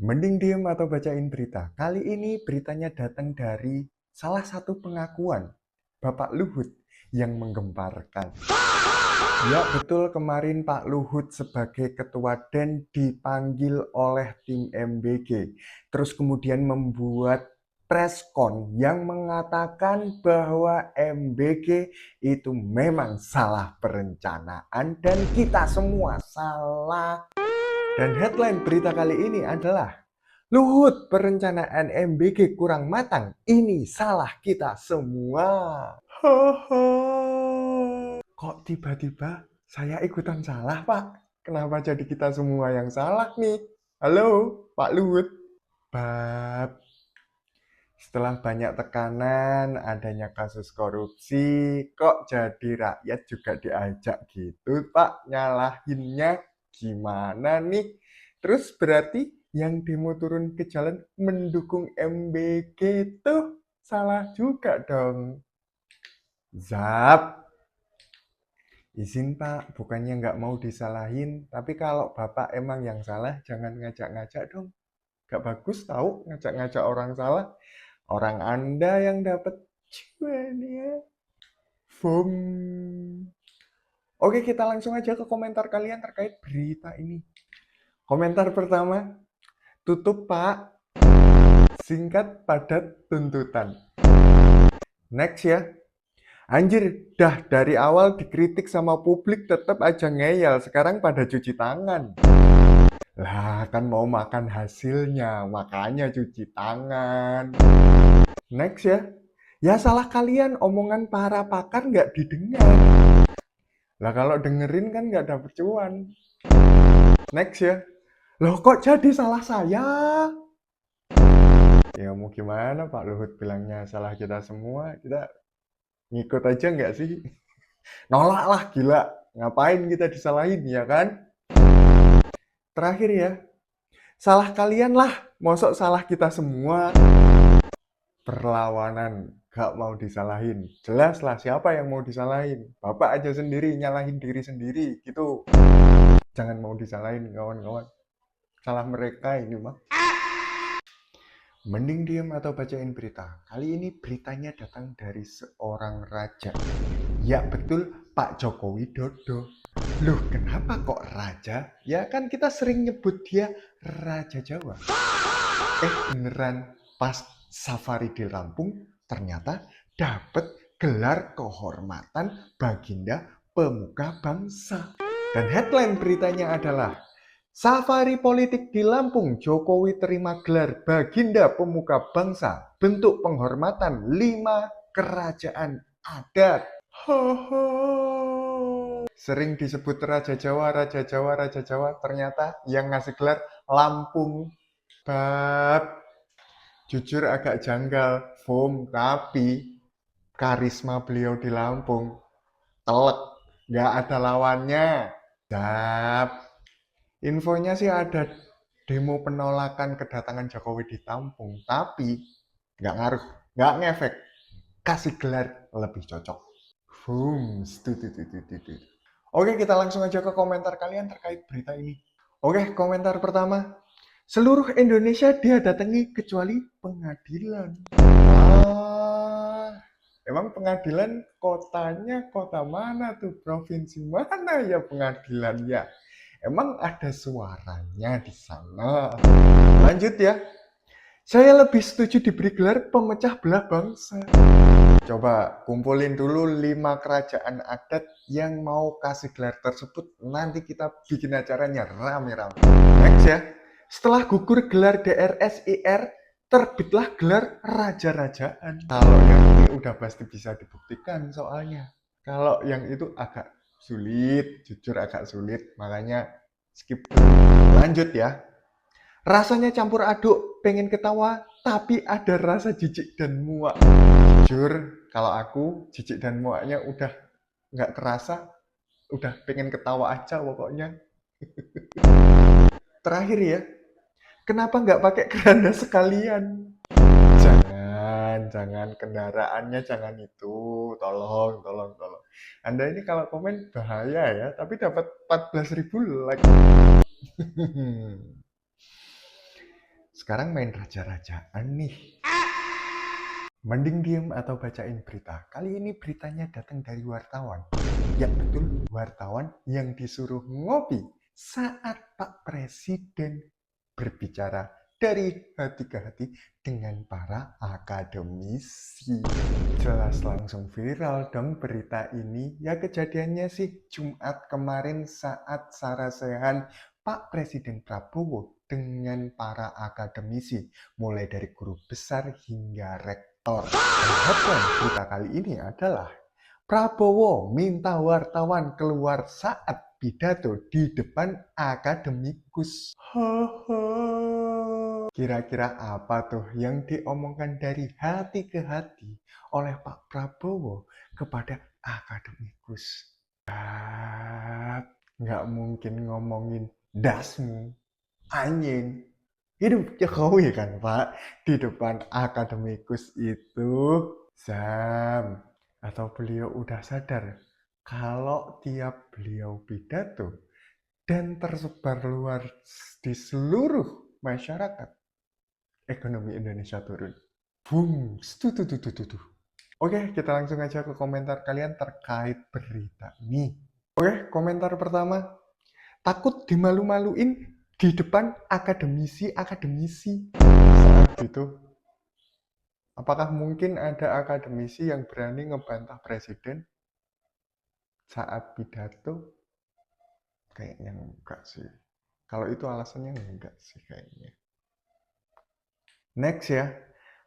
Mending diem atau bacain berita. Kali ini beritanya datang dari salah satu pengakuan Bapak Luhut yang menggemparkan. Ya betul, kemarin Pak Luhut sebagai ketua DEN dipanggil oleh tim MBG. Terus kemudian membuat preskon yang mengatakan bahwa MBG itu memang salah perencanaan dan kita semua salah. Dan headline berita kali ini adalah Luhut, perencanaan MBG kurang matang. Ini salah kita semua. Hoho. Kok tiba-tiba saya ikutan salah, Pak? Kenapa jadi kita semua yang salah nih? Halo, Pak Luhut. Bab, setelah banyak tekanan, adanya kasus korupsi, kok jadi rakyat juga diajak gitu, Pak? Nyalahinnya gimana nih? Terus berarti yang demo turun ke jalan mendukung MBG tuh salah juga dong. Zap, izin Pak, bukannya nggak mau disalahin, tapi kalau Bapak emang yang salah, jangan ngajak-ngajak dong. Gak bagus tahu ngajak-ngajak orang salah. Orang Anda yang dapat cuannya. Boom. Oke, kita langsung aja ke komentar kalian terkait berita ini. Komentar pertama, tutup Pak. Singkat, padat, tuntutan. Next ya. Anjir, dah dari awal dikritik sama publik tetap aja ngeyel. Sekarang pada cuci tangan. Lah, kan mau makan hasilnya, makanya cuci tangan. Next ya. Ya salah kalian, omongan para pakar nggak didengar. Lah kalau dengerin kan nggak dapet cuan. Next ya. Loh kok jadi salah saya? Ya mau gimana Pak Luhut bilangnya salah kita semua, kita ngikut aja nggak sih? Nolak lah gila, ngapain kita disalahin ya kan? Terakhir ya, salah kalian lah, mosok salah kita semua. Perlawanan, gak mau disalahin. Jelas lah siapa yang mau disalahin. Bapak aja sendiri nyalahin diri sendiri gitu. Jangan mau disalahin kawan-kawan. Salah mereka ini mah. Mending diem atau bacain berita. Kali ini beritanya datang dari seorang raja. Ya betul, Pak Joko Widodo. Loh kenapa kok raja? Ya kan kita sering nyebut dia Raja Jawa. Beneran pas safari di Lampung ternyata dapat gelar kehormatan Baginda Pemuka Bangsa. Dan headline beritanya adalah Safari politik di Lampung, Jokowi terima gelar Baginda Pemuka Bangsa, bentuk penghormatan 5 kerajaan adat. Hoho. Sering disebut Raja Jawa, Raja Jawa, Raja Jawa, ternyata yang ngasih gelar Lampung. Bab, jujur agak janggal, tapi karisma beliau di Lampung telek, nggak ada lawannya. Bab, infonya sih ada demo penolakan kedatangan Jokowi di Lampung, tapi nggak ngaruh, nggak ngefek. Kasih gelar lebih cocok. Boom, Oke, kita langsung aja ke komentar kalian terkait berita ini. Oke, komentar pertama. Seluruh Indonesia dia datangi kecuali pengadilan. Emang pengadilan kotanya kota mana tuh? Provinsi mana ya pengadilannya? Emang ada suaranya di sana? Lanjut ya. Saya lebih setuju diberi gelar pemecah belah bangsa. Coba kumpulin dulu 5 kerajaan adat yang mau kasih gelar tersebut. Nanti kita bikin acaranya rame-rame. Next ya. Setelah gugur gelar DRSIR, terbitlah gelar raja-rajaan. Kalau yang ini udah pasti bisa dibuktikan soalnya. Kalau yang itu agak sulit, jujur agak sulit. Makanya skip dulu. Lanjut ya. Rasanya campur aduk, pengen ketawa, tapi ada rasa jijik dan muak. Jujur, kalau aku jijik dan muaknya udah nggak terasa, udah pengen ketawa aja pokoknya. Terakhir ya, kenapa nggak pakai keranda sekalian? Jangan kendaraannya jangan itu, tolong. Anda ini kalau komen bahaya ya, tapi dapat 14.000 like. Sekarang main raja-rajaan nih. Mending diem atau bacain berita. Kali ini beritanya datang dari wartawan. Ya betul, wartawan yang disuruh ngopi saat Pak Presiden berbicara dari hati ke hati dengan para akademisi. Jelas langsung viral dong berita ini. Ya kejadiannya sih Jumat kemarin saat sarasehan Pak Presiden Prabowo dengan para akademisi, mulai dari guru besar hingga rektor. Headline berita kali ini adalah Prabowo minta wartawan keluar saat pidato di depan akademikus. Kira-kira apa tuh yang diomongkan dari hati ke hati oleh Pak Prabowo kepada akademikus? Nggak mungkin ngomongin dasmu, anjing. Hidup Jokowi kan Pak, di depan akademikus itu. Zam, atau beliau udah sadar kalau tiap beliau pidato dan tersebar luar di seluruh masyarakat, ekonomi Indonesia turun. Boom, Oke, kita langsung aja ke komentar kalian terkait berita ini. Oke, komentar pertama, takut dimalu-maluin di depan akademisi saat gitu. Apakah mungkin ada akademisi yang berani ngebantah presiden saat pidato? Kayaknya enggak sih. Kalau itu alasannya enggak sih kayaknya. Next ya.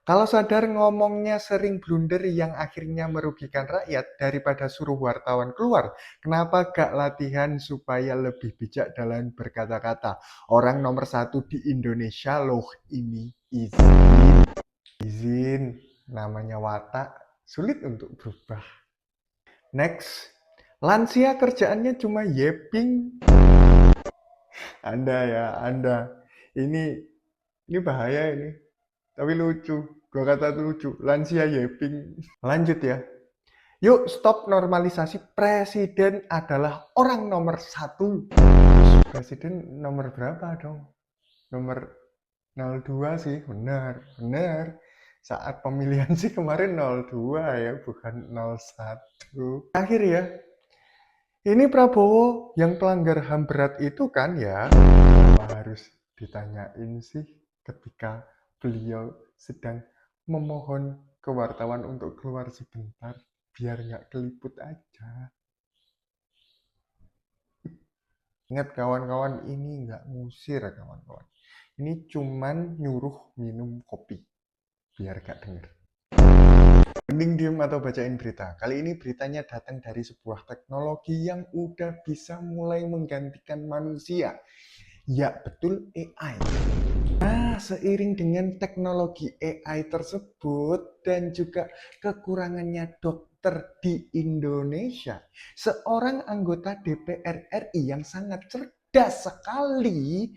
Kalau sadar ngomongnya sering blunder yang akhirnya merugikan rakyat, daripada suruh wartawan keluar, kenapa gak latihan supaya lebih bijak dalam berkata-kata? Orang nomor 1 di Indonesia loh ini. Izin, namanya watak, sulit untuk berubah. Next, lansia kerjaannya cuma yeping. Anda ya, Anda. Ini bahaya ini. Tapi lucu. Gua kata lucu. Lansia yeping. Lanjut ya. Yuk stop normalisasi. Presiden adalah orang nomor 1. Presiden nomor berapa dong? Nomor 02 sih. Benar. Saat pemilihan sih kemarin 02 ya, bukan 01. Akhir ya. Ini Prabowo yang pelanggar HAM berat itu kan ya? Kenapa harus ditanyain sih ketika beliau sedang memohon ke wartawan untuk keluar sebentar biar nggak keliput aja. Ingat kawan-kawan, ini nggak ngusir kawan-kawan. Ini cuman nyuruh minum kopi biar gak denger. Mending diem atau bacain berita. Kali ini beritanya datang dari sebuah teknologi yang udah bisa mulai menggantikan manusia. Ya betul, AI. Nah, seiring dengan teknologi AI tersebut dan juga kekurangannya dokter di Indonesia, seorang anggota DPR RI yang sangat cerdas sekali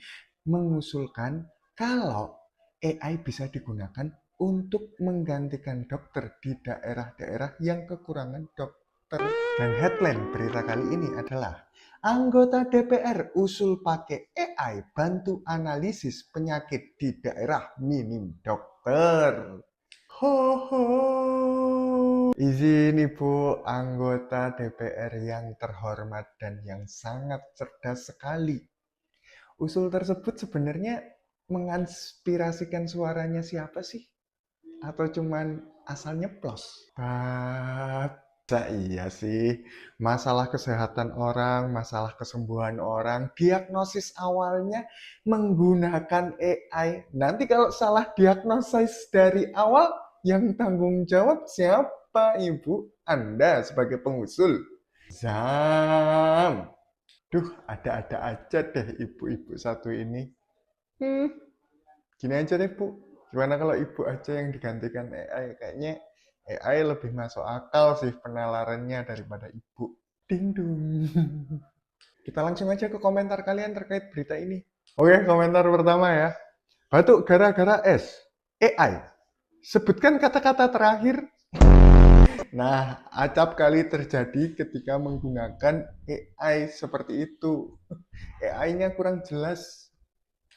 mengusulkan kalau AI bisa digunakan untuk menggantikan dokter di daerah-daerah yang kekurangan dokter. Dan headline berita kali ini adalah anggota DPR usul pakai AI bantu analisis penyakit di daerah minim dokter. Ho ho. Izin Ibu anggota DPR yang terhormat dan yang sangat cerdas sekali. Usul tersebut sebenarnya menginspirasikan suaranya siapa sih? Atau cuman asal nyeplos? Iya sih, masalah kesehatan orang, masalah kesembuhan orang, diagnosis awalnya menggunakan AI. Nanti kalau salah diagnosis dari awal, yang tanggung jawab siapa, Ibu? Anda sebagai pengusul. Zam. Duh, ada-ada aja deh ibu-ibu satu ini. Gini aja deh, Bu. Gimana kalau ibu aja yang digantikan AI? Kayaknya AI lebih masuk akal sih penalarannya daripada ibu. Ding dong. Kita langsung aja ke komentar kalian terkait berita ini. Oke, komentar pertama ya. Batuk gara-gara es. AI. Sebutkan kata-kata terakhir. Nah, acap kali terjadi ketika menggunakan AI seperti itu. AI-nya kurang jelas.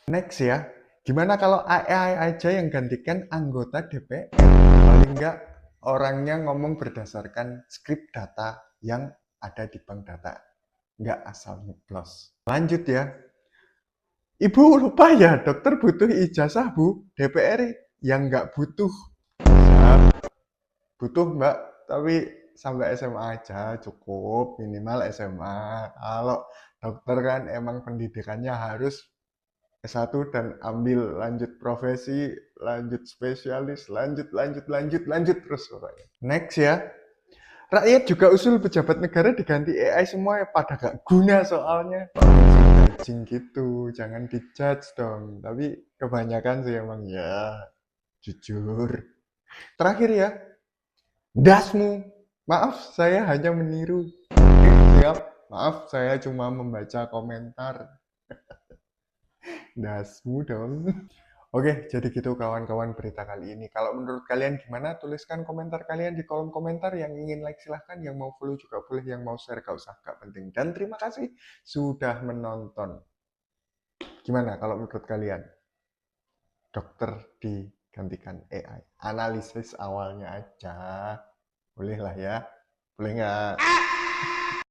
Next ya. Gimana kalau AI aja yang gantikan anggota DPR? Paling enggak orangnya ngomong berdasarkan skrip data yang ada di bank data. Nggak asal nyeblos. Lanjut ya. Ibu lupa ya, dokter butuh ijazah bu. DPR yang nggak butuh. Siap. Butuh mbak, tapi sampai SMA aja cukup. Minimal SMA. Kalau dokter kan emang pendidikannya harus S1 dan ambil lanjut profesi, lanjut spesialis, lanjut terus pokoknya. Next ya. Rakyat juga usul pejabat negara diganti AI semua ya pada gak guna soalnya. Judging gitu, jangan dijudge dong. Tapi kebanyakan sih emang ya, jujur. Terakhir ya, dasmu. Maaf, saya hanya meniru. Oke, siap. Maaf, saya cuma membaca komentar. Dasmu dong. Oke, jadi gitu kawan-kawan berita kali ini. Kalau menurut kalian gimana? Tuliskan komentar kalian di kolom komentar. Yang ingin like silahkan, yang mau follow juga boleh, yang mau share gak usah, gak penting. Dan terima kasih sudah menonton. Gimana kalau menurut kalian? Dokter digantikan AI. Analisis awalnya aja. Boleh lah ya. Boleh nggak?